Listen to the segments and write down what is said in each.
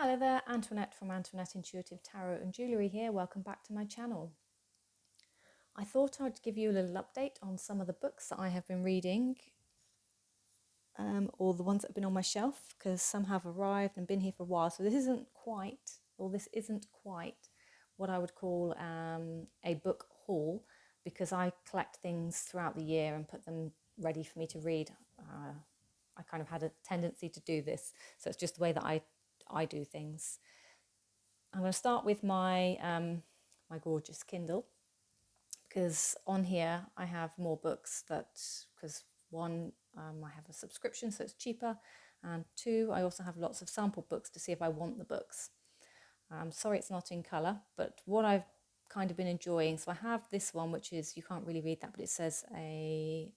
Hello there, Antoinette from Antoinette Intuitive Tarot and Jewellery here. Welcome back to my channel. I thought I'd give you a little update on some of the books that I have been reading, or the ones that have been on my shelf, because some have arrived and been here for a while. So this isn't quite what I would call a book haul, because I collect things throughout the year and put them ready for me to read. I kind of had a tendency to do this, so it's just the way that I do things. I'm going to start with my my gorgeous Kindle, because on here I have more books because one, I have a subscription, so it's cheaper, and two, I also have lots of sample books to see if I want the books. Sorry it's not in colour, but what I've kind of been enjoying, so I have this one, which is, you can't really read that, but it says a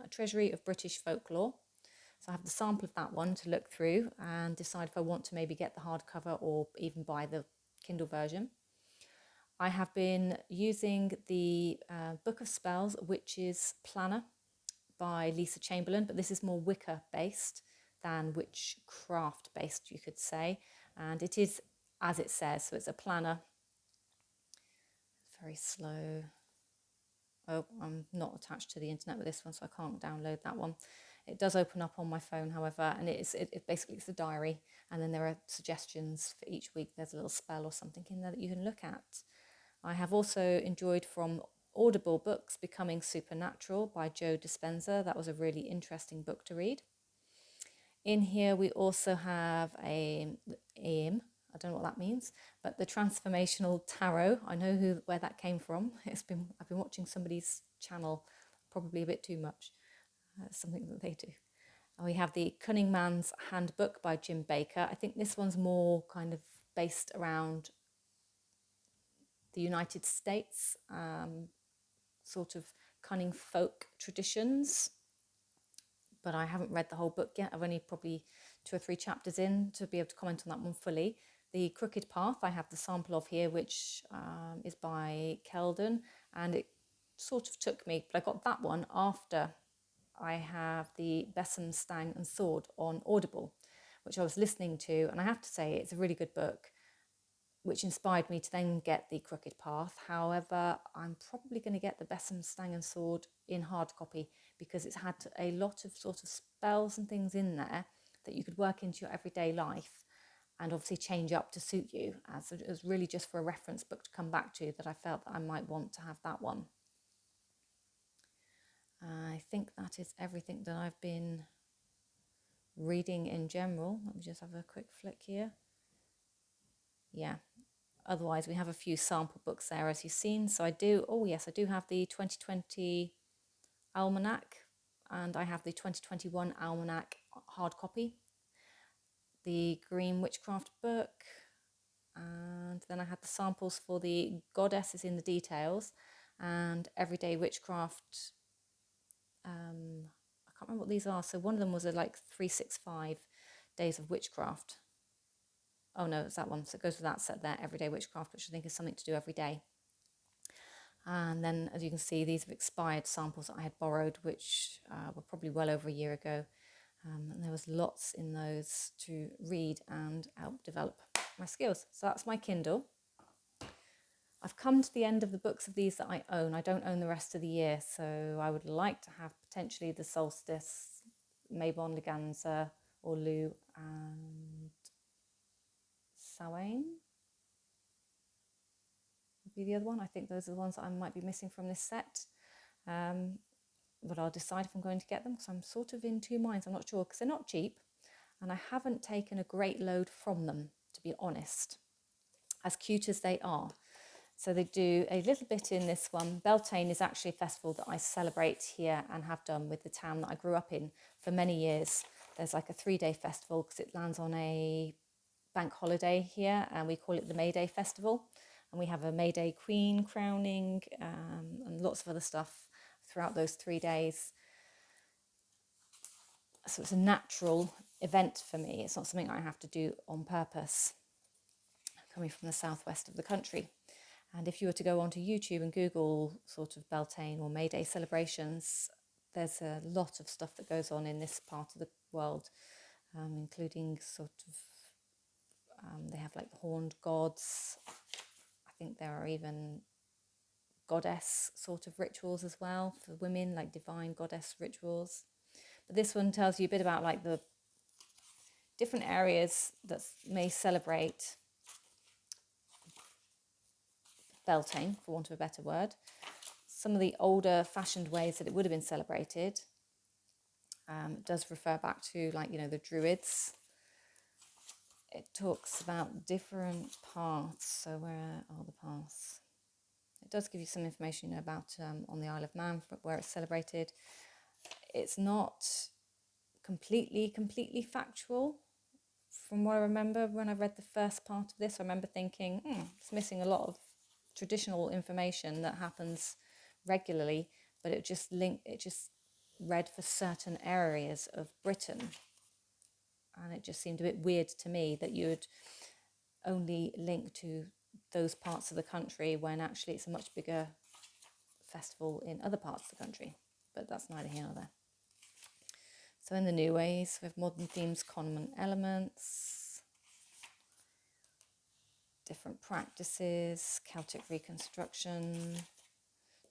treasury of British folklore. So I have the sample of that one to look through and decide if I want to maybe get the hardcover or even buy the Kindle version. I have been using the Book of Spells Witches Planner by Lisa Chamberlain, but this is more Wicca based than witchcraft based, you could say. And it is as it says, so it's a planner. Very slow. Oh, I'm not attached to the internet with this one, so I can't download that one. It does open up on my phone, however, and it's a diary, and then there are suggestions for each week. There's a little spell or something in there that you can look at. I have also enjoyed from Audible books Becoming Supernatural by Joe Dispenza. That was a really interesting book to read. In here we also have I don't know what that means, but the Transformational Tarot. I know where that came from. I've been watching somebody's channel, probably a bit too much. Something that they do. And we have the Cunning Man's Handbook by Jim Baker. I think this one's more kind of based around the United States, sort of cunning folk traditions. But I haven't read the whole book yet. I've only probably 2 or 3 chapters in to be able to comment on that one fully. The Crooked Path, I have the sample of here, which is by Keldon, and it sort of took me, but I got that one after I have the Besom, Stang and Sword on Audible, which I was listening to, and I have to say it's a really good book, which inspired me to then get the Crooked Path. However, I'm probably going to get the Besom, Stang and Sword in hard copy, because it's had a lot of sort of spells and things in there that you could work into your everyday life and obviously change up to suit you. As it was really just for a reference book to come back to, that I felt that I might want to have that one. I think that is everything that I've been reading in general. Let me just have a quick flick here. Yeah, otherwise we have a few sample books there, as you've seen. So I do have the 2020 Almanac, and I have the 2021 Almanac hard copy, the Green Witchcraft book, and then I had the samples for the Goddesses in the Details and Everyday Witchcraft. I can't remember what these are. So one of them was like 365 Days of Witchcraft. Oh no, it's that one. So it goes with that set there, Everyday Witchcraft, which I think is something to do every day. And then, as you can see, these have expired samples that I had borrowed, which were probably well over a year ago. And there was lots in those to read and help develop my skills. So that's my Kindle. I've come to the end of the books of these that I own. I don't own the rest of the year, so I would like to have potentially the Solstice, Mabon Leganza, or Lou and Samhain would be the other one. I think those are the ones that I might be missing from this set. But I'll decide if I'm going to get them, because I'm sort of in 2 minds. I'm not sure, because they're not cheap, and I haven't taken a great load from them, to be honest, as cute as they are. So they do a little bit in this one. Beltane is actually a festival that I celebrate here and have done with the town that I grew up in for many years. There's like a 3-day festival, because it lands on a bank holiday here, and we call it the May Day Festival. And we have a May Day Queen crowning and lots of other stuff throughout those 3 days. So it's a natural event for me. It's not something I have to do on purpose, coming from the southwest of the country. And if you were to go onto YouTube and Google sort of Beltane or May Day celebrations, there's a lot of stuff that goes on in this part of the world, including sort of They have like horned gods. I think there are even goddess sort of rituals as well for women, like divine goddess rituals. But this one tells you a bit about like the different areas that may celebrate Beltane, for want of a better word. Some of the older fashioned ways that it would have been celebrated. It does refer back to, like, you know, the Druids. It talks about different paths. So where are the paths? It does give you some information, you know, about on the Isle of Man, where it's celebrated. It's not completely factual. From what I remember when I read the first part of this, I remember thinking, it's missing a lot of traditional information that happens regularly, but it just read for certain areas of Britain. And it just seemed a bit weird to me that you would only link to those parts of the country when actually it's a much bigger festival in other parts of the country. But that's neither here nor there. So in the new ways, with modern themes, common elements, different practices, Celtic reconstruction,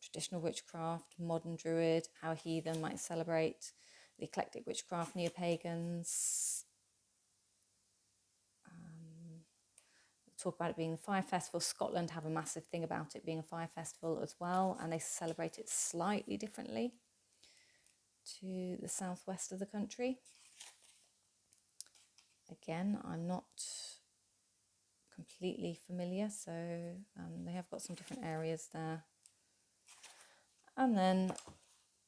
traditional witchcraft, modern druid, how a heathen might celebrate, the eclectic witchcraft, neo-pagans. Talk about it being the fire festival. Scotland have a massive thing about it being a fire festival as well, and they celebrate it slightly differently to the southwest of the country. Again, I'm not completely familiar, so they have got some different areas there. And then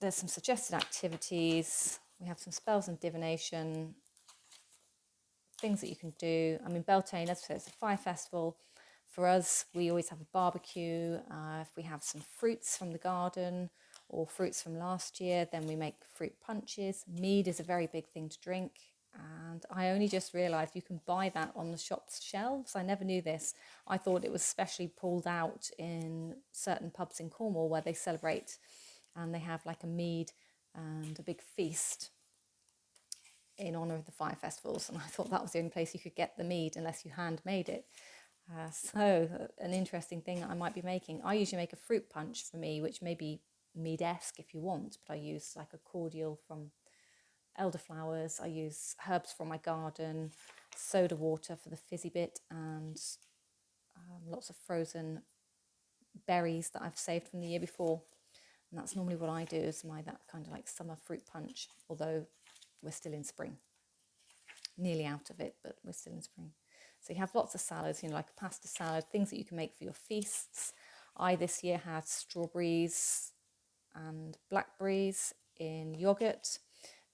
there's some suggested activities. We have some spells and divination, things that you can do. I mean, Beltane, as I said, it's a fire festival. For us, we always have a barbecue. If we have some fruits from the garden or fruits from last year, then we make fruit punches. Mead is a very big thing to drink. And I only just realised you can buy that on the shop's shelves. I never knew this. I thought it was specially pulled out in certain pubs in Cornwall where they celebrate and they have like a mead and a big feast in honour of the fire festivals. And I thought that was the only place you could get the mead unless you handmade it. So an interesting thing that I might be making. I usually make a fruit punch for me, which may be mead-esque if you want, but I use like a cordial from elderflowers. I use herbs from my garden, soda water for the fizzy bit, and lots of frozen berries that I've saved from the year before. And that's normally what I do, is that kind of like summer fruit punch, although we're still in spring. Nearly out of it, but we're still in spring. So you have lots of salads, you know, like a pasta salad, things that you can make for your feasts. I this year had strawberries and blackberries in yoghurt.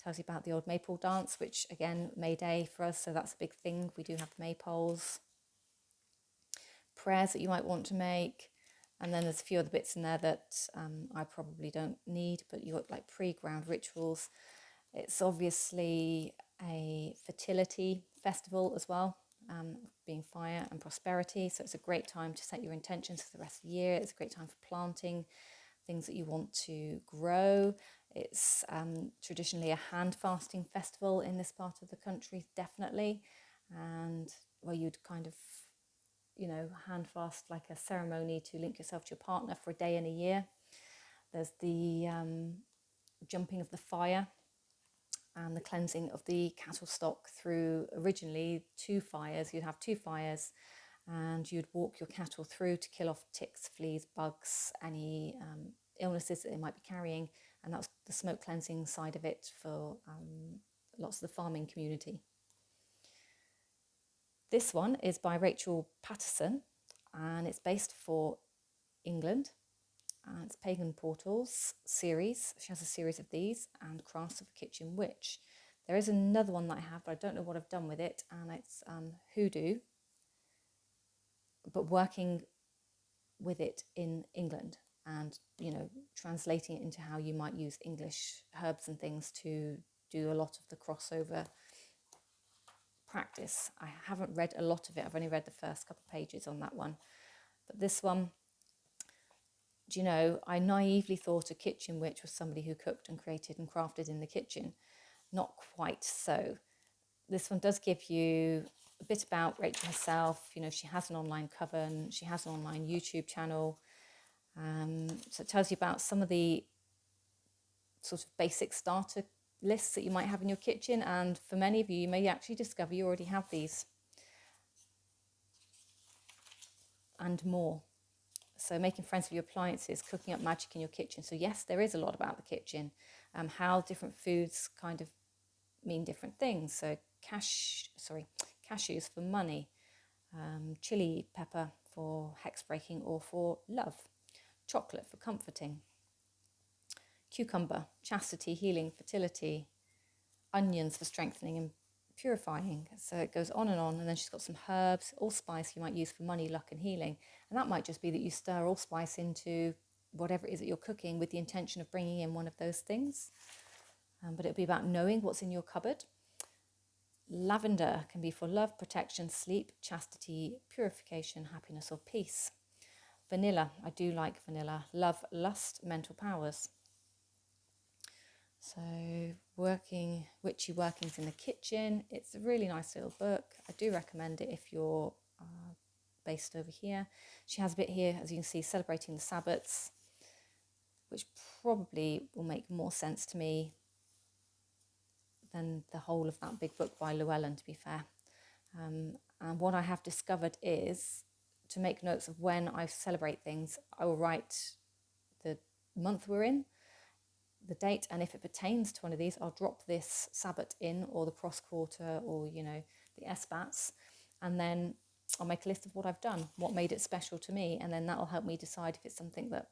Tells you about the old maypole dance, which again, May Day for us, so that's a big thing. We do have the maypoles. Prayers that you might want to make. And then there's a few other bits in there that I probably don't need, but you got like pre-ground rituals. It's obviously a fertility festival as well, being fire and prosperity. So it's a great time to set your intentions for the rest of the year. It's a great time for planting things that you want to grow. It's traditionally a hand fasting festival in this part of the country, definitely. And where you'd kind of, you know, hand fast like a ceremony to link yourself to your partner for a day in a year. There's the jumping of the fire and the cleansing of the cattle stock through originally 2 fires. You'd have 2 fires and you'd walk your cattle through to kill off ticks, fleas, bugs, any illnesses that they might be carrying. And that's the smoke cleansing side of it for lots of the farming community. This one is by Rachel Patterson and it's based for England. It's Pagan Portals series. She has a series of these, and Crafts of a Kitchen Witch. There is another one that I have, but I don't know what I've done with it, and it's Hoodoo, but working with it in England and, you know, translating it into how you might use English herbs and things to do a lot of the crossover practice. I haven't read a lot of it. I've only read the first couple of pages on that one. But this one, do you know, I naively thought a kitchen witch was somebody who cooked and created and crafted in the kitchen. Not quite so. This one does give you a bit about Rachel herself. You know, she has an online coven, she has an online YouTube channel. So it tells you about some of the sort of basic starter lists that you might have in your kitchen, and for many of you, you may actually discover you already have these and more. So making friends with your appliances, cooking up magic in your kitchen. So yes, there is a lot about the kitchen, how different foods kind of mean different things. So cashews for money, chili pepper for hex breaking or for love, chocolate for comforting, cucumber, chastity, healing, fertility, onions for strengthening and purifying. So it goes on, and then she's got some herbs, allspice you might use for money, luck and healing. And that might just be that you stir allspice into whatever it is that you're cooking with the intention of bringing in one of those things. But it'll be about knowing what's in your cupboard. Lavender can be for love, protection, sleep, chastity, purification, happiness or peace. Vanilla, I do like vanilla. Love, lust, mental powers. So witchy workings in the kitchen. It's a really nice little book. I do recommend it if you're based over here. She has a bit here, as you can see, celebrating the Sabbats, which probably will make more sense to me than the whole of that big book by Llewellyn, to be fair. And what I have discovered is to make notes of when I celebrate things. I will write the month we're in, the date, and if it pertains to one of these, I'll drop this Sabbat in, or the cross quarter, or the Esbats, and then I'll make a list of what I've done, what made it special to me, and then that'll help me decide if it's something that,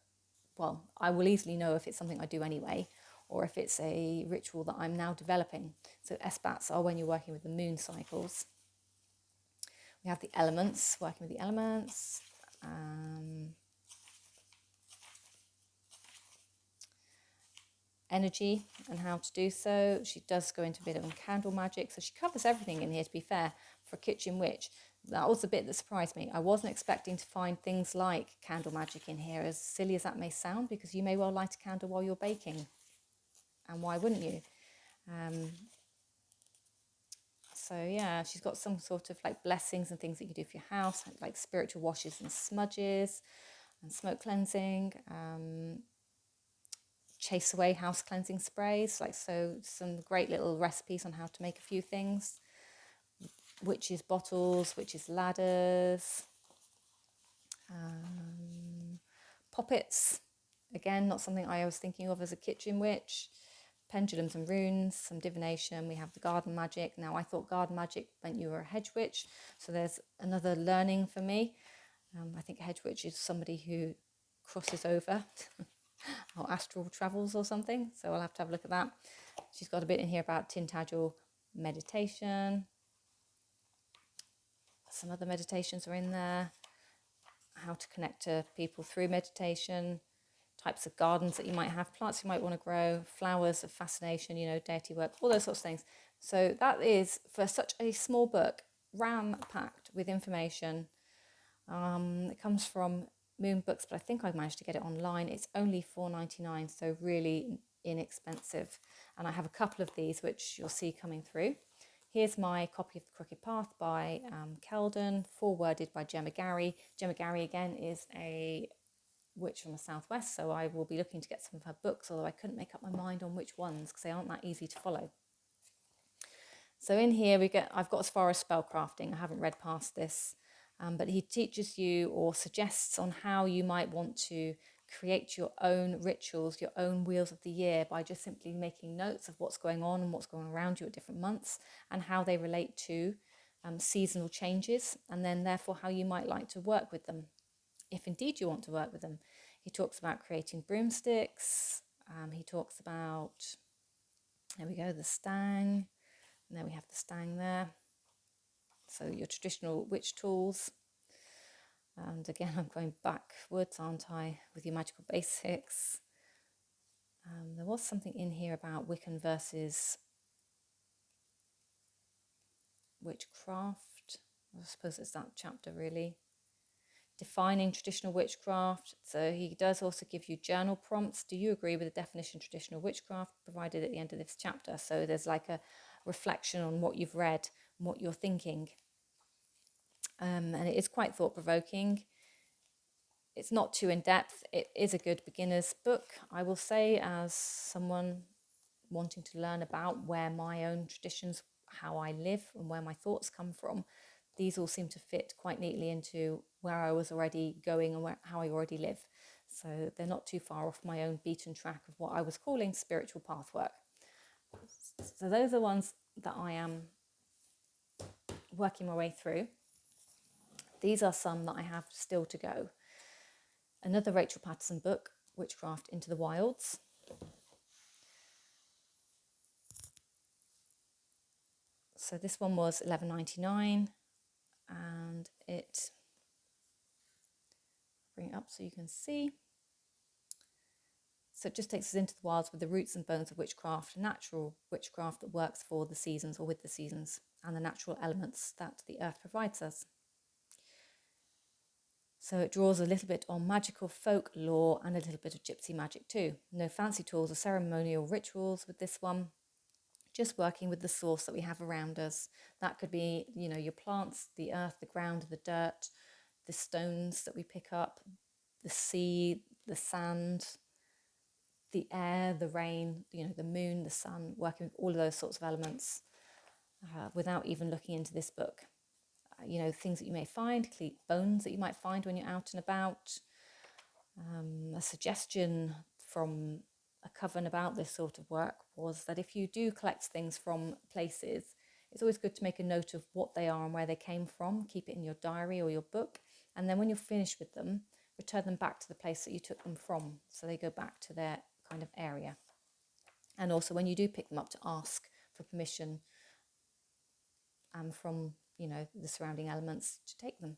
well, I will easily know if it's something I do anyway, or if it's a ritual that I'm now developing. So Esbats are when you're working with the moon cycles. We have the elements, working with the elements. Energy and how to do so. She does go into a bit of candle magic, so she covers everything in here, to be fair, for a kitchen witch. That was the bit that surprised me. I wasn't expecting to find things like candle magic in here, as silly as that may sound, because you may well light a candle while you're baking, and why wouldn't you? So yeah, she's got some sort of like blessings and things that you can do for your house, like spiritual washes and smudges and smoke cleansing, chase away house cleansing sprays, so some great little recipes on how to make a few things. Witches bottles, witches ladders, poppets, again not something I was thinking of as a kitchen witch. Pendulums and runes, some divination. We have the garden magic. Now I thought garden magic meant you were a hedge witch, so there's another learning for me. I think a hedge witch is somebody who crosses over or astral travels or something, so I'll have to have a look at that. She's got a bit in here about Tintagel meditation. Some other meditations are in there, how to connect to people through meditation, types of gardens that you might have, plants you might want to grow, flowers of fascination, deity work, all those sorts of things. So that is, for such a small book, ram-packed with information. It comes from Moon Books, but I think I managed to get it online. It's only $4.99, so really inexpensive. And I have a couple of these, which you'll see coming through. Here's my copy of The Crooked Path by Keldon, foreworded by Gemma Gary. Gemma Gary, again, is a witch from the southwest, so I will be looking to get some of her books, although I couldn't make up my mind on which ones because they aren't that easy to follow. So in here I've got as far as spellcrafting. I haven't read past this, but he teaches you or suggests on how you might want to create your own rituals, your own wheels of the year, by just simply making notes of what's going on and what's going around you at different months and how they relate to seasonal changes, and then therefore how you might like to work with them, if indeed you want to work with them. He talks about creating broomsticks. He talks about, there we go, the stang. And there we have the stang there. So your traditional witch tools. And again, I'm going backwards, aren't I, with your magical basics. There was something in here about Wiccan versus witchcraft. I suppose it's that chapter, really. Defining traditional witchcraft. So he does also give you journal prompts. Do you agree with the definition of traditional witchcraft provided at the end of this chapter? So there's like a reflection on what you've read and what you're thinking. and it is quite thought-provoking. It's not too in-depth. It is a good beginner's book, I will say, as someone wanting to learn about where my own traditions, how I live and where my thoughts come from. These all seem to fit quite neatly into where I was already going and how I already live. So they're not too far off my own beaten track of what I was calling spiritual path work. So those are ones that I am working my way through. These are some that I have still to go. Another Rachel Patterson book, Witchcraft into the Wilds. So this one was $11.99, and it, bring it up so you can see. So it just takes us into the wilds with the roots and bones of witchcraft, natural witchcraft that works for the seasons or with the seasons, and the natural elements that the earth provides us. So it draws a little bit on magical folk lore and a little bit of gypsy magic too. No fancy tools or ceremonial rituals with this one. Just working with the source that we have around us. That could be, your plants, the earth, the ground, the dirt, the stones that we pick up, the sea, the sand, the air, the rain, the moon, the sun, working with all of those sorts of elements without even looking into this book. Things that you may find, bones that you might find when you're out and about. A suggestion from a coven about this sort of work was that if you do collect things from places, it's always good to make a note of what they are and where they came from. Keep it in your diary or your book. And then when you're finished with them, return them back to the place that you took them from. So they go back to their kind of area. And also when you do pick them up, to ask for permission from, the surrounding elements to take them.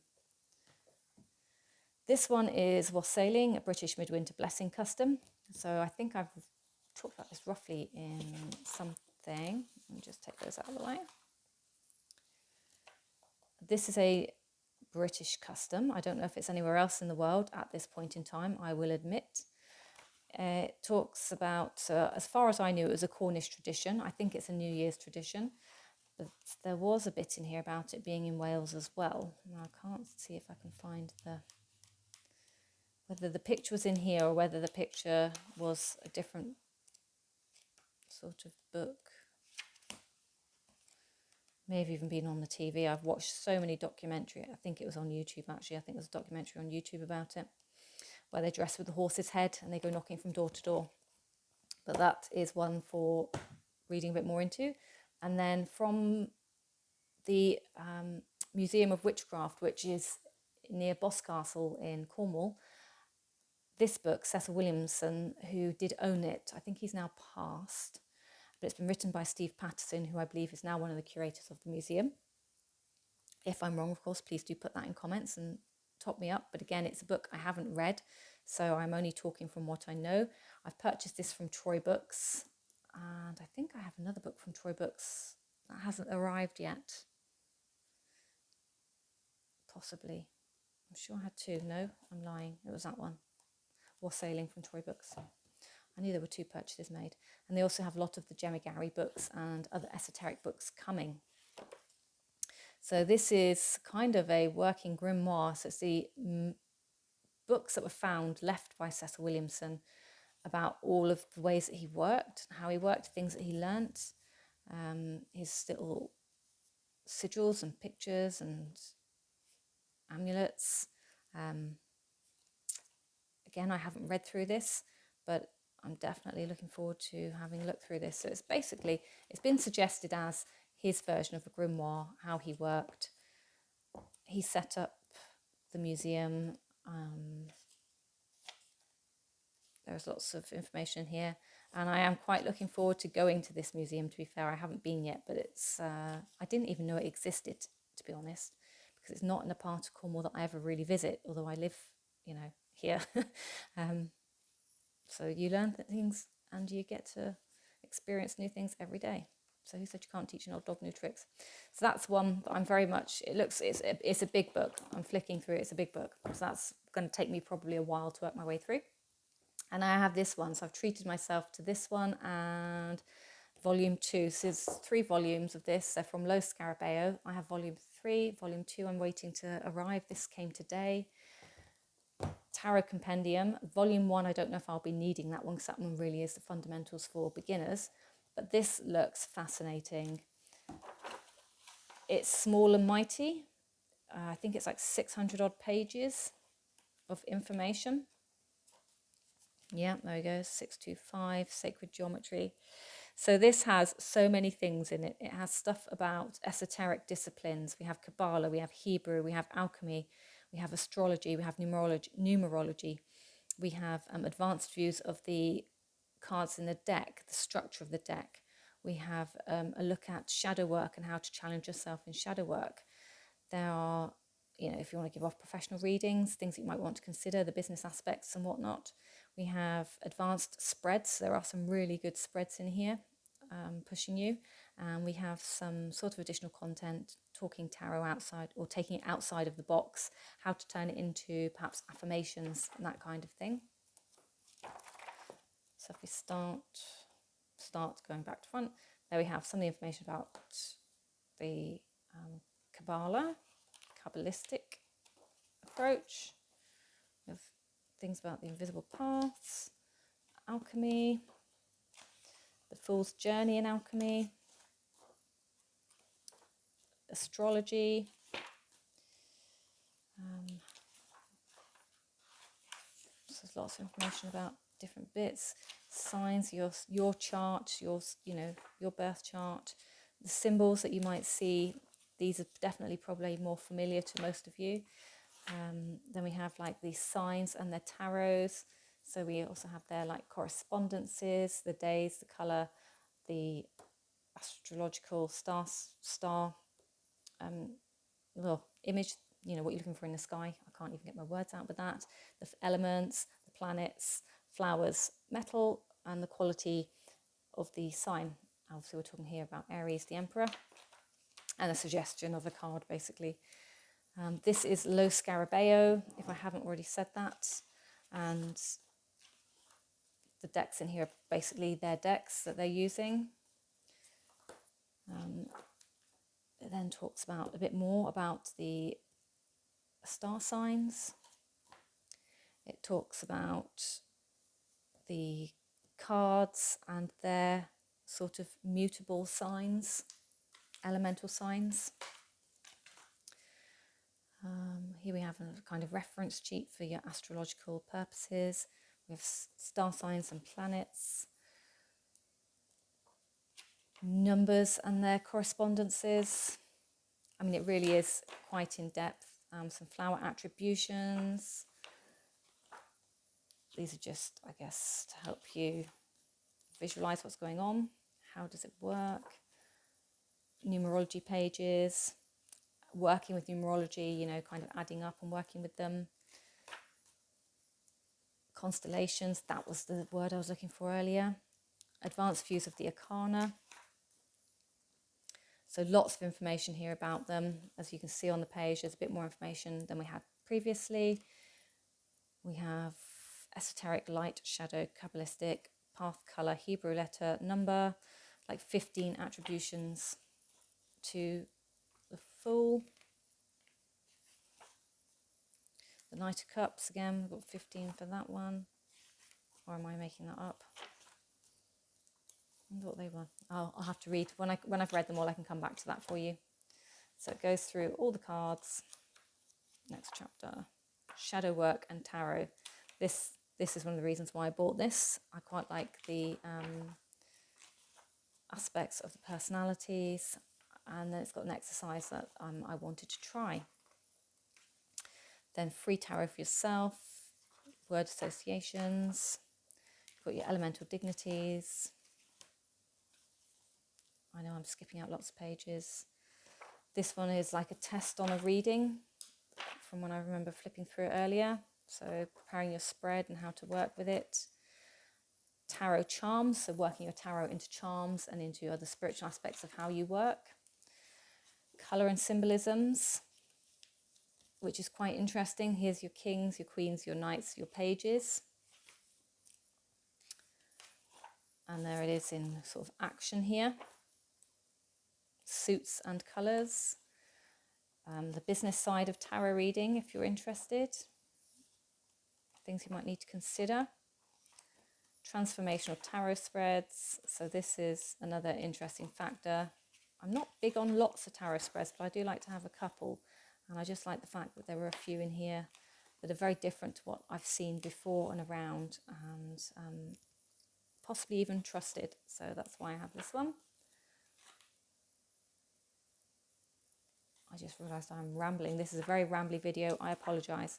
This one is Wassailing, a British Midwinter Blessing custom. So I think I've talked about this roughly in something. Let me just take those out of the way. This is a British custom. I don't know if it's anywhere else in the world at this point in time, I will admit. It talks about, as far as I knew, it was a Cornish tradition. I think it's a New Year's tradition. But there was a bit in here about it being in Wales as well. Now I can't see if I can find whether the picture was in here or whether the picture was a different sort of book. May have even been on the TV. I've watched so many documentaries. I think it was on YouTube actually. I think there's a documentary on YouTube about it, where they dress with the horse's head and they go knocking from door to door. But that is one for reading a bit more into. And then from the Museum of Witchcraft, which is near Boscastle in Cornwall, this book, Cecil Williamson, who did own it, I think he's now passed, but it's been written by Steve Patterson, who I believe is now one of the curators of the museum. If I'm wrong, of course, please do put that in comments and top me up. But again, it's a book I haven't read, so I'm only talking from what I know. I've purchased this from Troy Books, and I think I have another book from Troy Books that hasn't arrived yet. Possibly. I'm sure I had two. No, I'm lying. It was that one. Wassailing from Troy Books. I knew there were two purchases made. And they also have a lot of the Gemma Gary books and other esoteric books coming. So this is kind of a working grimoire. So it's the books that were found left by Cecil Williamson about all of the ways that he worked, how he worked, things that he learnt, his little sigils and pictures and amulets. Again, I haven't read through this, but I'm definitely looking forward to having a look through this. So it's been suggested as his version of a grimoire, how he worked. He set up the museum. There's lots of information here, and I am quite looking forward to going to this museum. To be fair, I haven't been yet, but I didn't even know it existed, to be honest, because it's not in a part of Cornwall that I ever really visit, although I live, here. So you learn things and you get to experience new things every day. So who said you can't teach an old dog new tricks? So that's one that I'm very much, it's a big book. I'm flicking through it, it's a big book. So that's going to take me probably a while to work my way through. And I have this one, so I've treated myself to this one and volume 2. So there's 3 volumes of this. They're from Lo Scarabeo. I have volume 3. Volume 2 I'm waiting to arrive. This came today. Tarot Compendium. Volume 1, I don't know if I'll be needing that one because that one really is the fundamentals for beginners. But this looks fascinating. It's small and mighty. I think it's like 600 odd pages of information. Yeah, there we go. 625, Sacred Geometry. So this has so many things in it. It has stuff about esoteric disciplines. We have Kabbalah, we have Hebrew, we have alchemy, we have astrology, we have numerology. We have advanced views of the cards in the deck, the structure of the deck. We have a look at shadow work and how to challenge yourself in shadow work. There are, if you want to give off professional readings, things that you might want to consider, the business aspects and whatnot. We have advanced spreads. There are some really good spreads in here pushing you. And we have some sort of additional content, talking tarot outside or taking it outside of the box, how to turn it into perhaps affirmations and that kind of thing. So if we start going back to front, there we have some of the information about the Kabbalah, Kabbalistic approach. We have things about the invisible paths, alchemy, the Fool's Journey in alchemy, astrology. So there's lots of information about different bits, signs, your chart, your birth chart, the symbols that you might see. These are definitely probably more familiar to most of you. Then we have like these signs and their tarots. So we also have their like correspondences, the days, the color, the astrological star image, what you're looking for in the sky. I can't even get my words out with that. The elements, the planets, flowers, metal, and the quality of the sign. Obviously, we're talking here about Aries, the Emperor, and a suggestion of a card, basically. This is Lo Scarabeo, if I haven't already said that. And the decks in here are basically their decks that they're using. It then talks about a bit more about the star signs. It talks about the cards and their sort of mutable signs, elemental signs. Here we have a kind of reference sheet for your astrological purposes. We have star signs and planets, numbers and their correspondences. I mean, it really is quite in depth. Some flower attributions. These are just, I guess, to help you visualize what's going on. How does it work? Numerology pages. Working with numerology, kind of adding up and working with them. Constellations, that was the word I was looking for earlier. Advanced views of the arcana. So lots of information here about them. As you can see on the page, there's a bit more information than we had previously. We have esoteric, light, shadow, Kabbalistic, path, color, Hebrew letter, number, like 15 attributions to the Fool. The Knight of Cups, again, we've got 15 for that one. Or am I making that up? I thought they were. Oh, I'll have to read. When I've read them all, I can come back to that for you. So it goes through all the cards. Next chapter. Shadow work and tarot. This is one of the reasons why I bought this. I quite like the aspects of the personalities. And then it's got an exercise that I wanted to try. Then free tarot for yourself. Word associations. You've got your elemental dignities. I know I'm skipping out lots of pages. This one is like a test on a reading from when I remember flipping through it earlier. So preparing your spread and how to work with it. Tarot charms, so working your tarot into charms and into other spiritual aspects of how you work. Colour and symbolisms, which is quite interesting. Here's your kings, your queens, your knights, your pages. And there it is in sort of action here. Suits and colours. The business side of tarot reading, if you're interested. Things you might need to consider. Transformational tarot spreads. So this is another interesting factor. I'm not big on lots of tarot spreads, but I do like to have a couple. And I just like the fact that there were a few in here that are very different to what I've seen before and around, and possibly even trusted. So that's why I have this one. I just realised I'm rambling. This is a very rambly video. I apologise.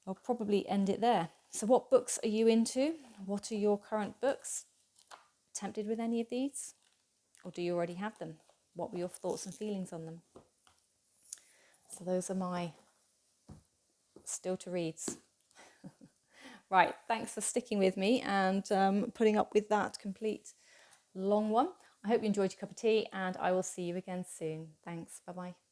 I'll probably end it there. So what books are you into? What are your current books? Tempted with any of these? Or do you already have them? What were your thoughts and feelings on them? So those are my still to reads. Right, thanks for sticking with me and putting up with that complete long one. I hope you enjoyed your cup of tea, and I will see you again soon. Thanks, bye-bye.